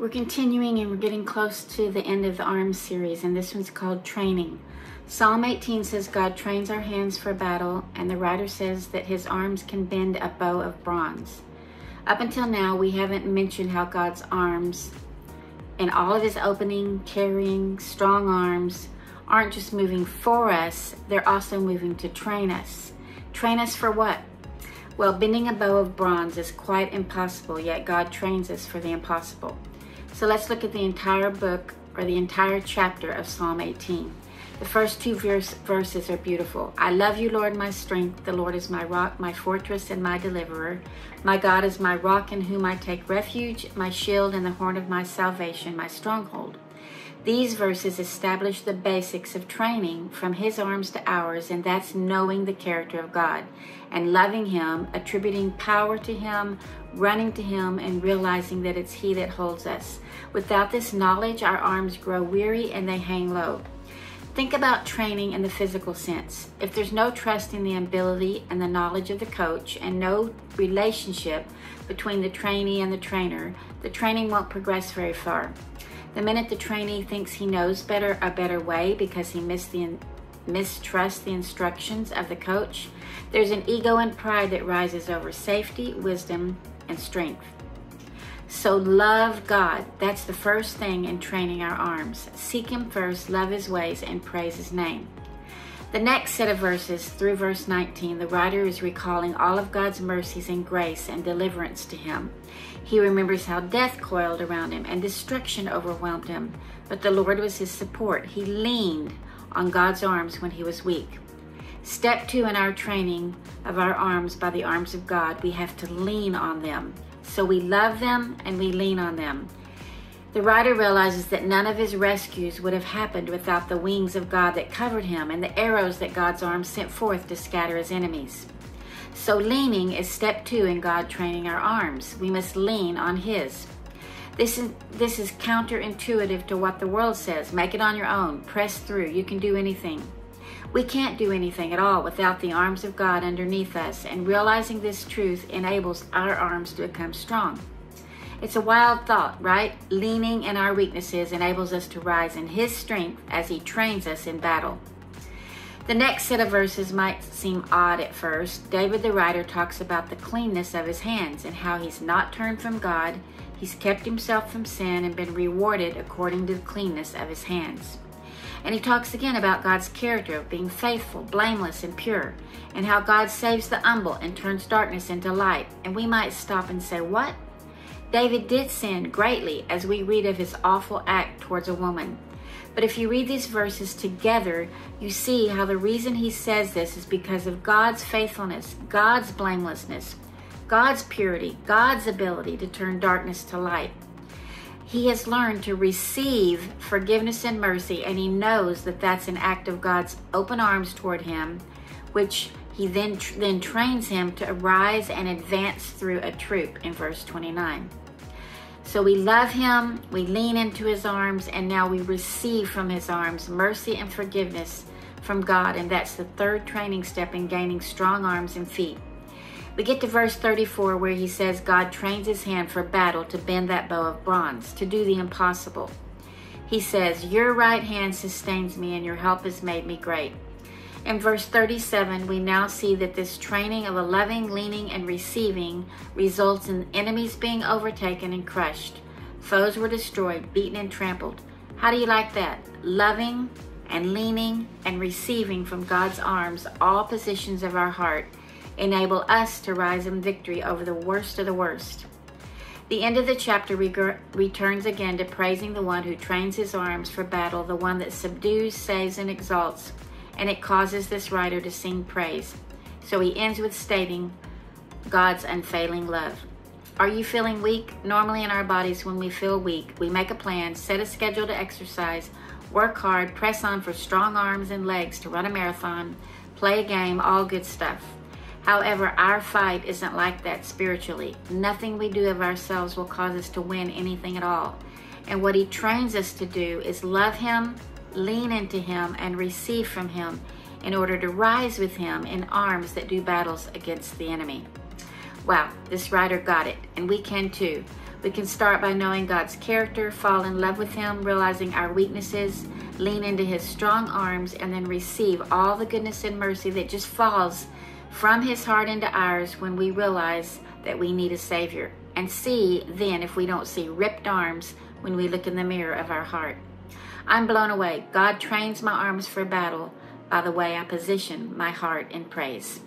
We're continuing and we're getting close to the end of the arms series, and this one's called Training. Psalm 18 says God trains our hands for battle, and the writer says that his arms can bend a bow of bronze. Up until now, we haven't mentioned how God's arms and all of his opening, carrying, strong arms aren't just moving for us, they're also moving to train us. Train us for what? Well, bending a bow of bronze is quite impossible, yet God trains us for the impossible. So let's look at the entire book, or the entire chapter of Psalm 18. The first two verses are beautiful. I love you, Lord, my strength. The Lord is my rock, my fortress, and my deliverer. My God is my rock in whom I take refuge, my shield and the horn of my salvation, my stronghold. These verses establish the basics of training from his arms to ours, and that's knowing the character of God and loving him, attributing power to him, running to him, and realizing that it's he that holds us. Without this knowledge, our arms grow weary and they hang low. Think about training in the physical sense. If there's no trust in the ability and the knowledge of the coach and no relationship between the trainee and the trainer, the training won't progress very far. The minute the trainee thinks he knows a better way because he mistrusts the instructions of the coach, there's an ego and pride that rises over safety, wisdom, and strength. So love God. That's the first thing in training our arms. Seek him first, love his ways, and praise his name. The next set of verses, through verse 19, the writer is recalling all of God's mercies and grace and deliverance to him. He remembers how death coiled around him and destruction overwhelmed him, but the Lord was his support. He leaned on God's arms when he was weak. Step 2 in our training of our arms by the arms of God, we have to lean on them. So we love them and we lean on them. The writer realizes that none of his rescues would have happened without the wings of God that covered him and the arrows that God's arms sent forth to scatter his enemies. So leaning is step 2 in God training our arms. We must lean on his. This is counterintuitive to what the world says. Make it on your own. Press through. You can do anything. We can't do anything at all without the arms of God underneath us, and realizing this truth enables our arms to become strong. It's a wild thought, right? Leaning in our weaknesses enables us to rise in his strength as he trains us in battle. The next set of verses might seem odd at first. David the writer talks about the cleanness of his hands and how he's not turned from God, he's kept himself from sin and been rewarded according to the cleanness of his hands. And he talks again about God's character of being faithful, blameless, and pure, and how God saves the humble and turns darkness into light. And we might stop and say, what? David did sin greatly as we read of his awful act towards a woman. But if you read these verses together, you see how the reason he says this is because of God's faithfulness, God's blamelessness, God's purity, God's ability to turn darkness to light. He has learned to receive forgiveness and mercy, and he knows that that's an act of God's open arms toward him, which he then trains him to arise and advance through a troop in verse 29. So we love him, we lean into his arms, and now we receive from his arms mercy and forgiveness from God, and that's the third training step in gaining strong arms and feet. We get to verse 34 where he says God trains his hand for battle to bend that bow of bronze, to do the impossible. He says, your right hand sustains me and your help has made me great. In verse 37, we now see that this training of a loving, leaning, and receiving results in enemies being overtaken and crushed. Foes were destroyed, beaten, and trampled. How do you like that? Loving and leaning and receiving from God's arms, all positions of our heart, enable us to rise in victory over the worst of the worst. The end of the chapter returns again to praising the one who trains his arms for battle, the one that subdues, saves, and exalts, and it causes this writer to sing praise. So he ends with stating God's unfailing love. Are you feeling weak? Normally in our bodies, when we feel weak, we make a plan, set a schedule to exercise, work hard, press on for strong arms and legs to run a marathon, play a game, all good stuff. However, our fight isn't like that spiritually. Nothing we do of ourselves will cause us to win anything at all. And what he trains us to do is love him, lean into him, and receive from him in order to rise with him in arms that do battles against the enemy. Wow, this writer got it, and we can too. We can start by knowing God's character, fall in love with Him, realizing our weaknesses, lean into His strong arms, and then receive all the goodness and mercy that just falls from His heart into ours when we realize that we need a Savior. And see then if we don't see ripped arms when we look in the mirror of our heart. I'm blown away. God trains my arms for battle by the way I position my heart in praise.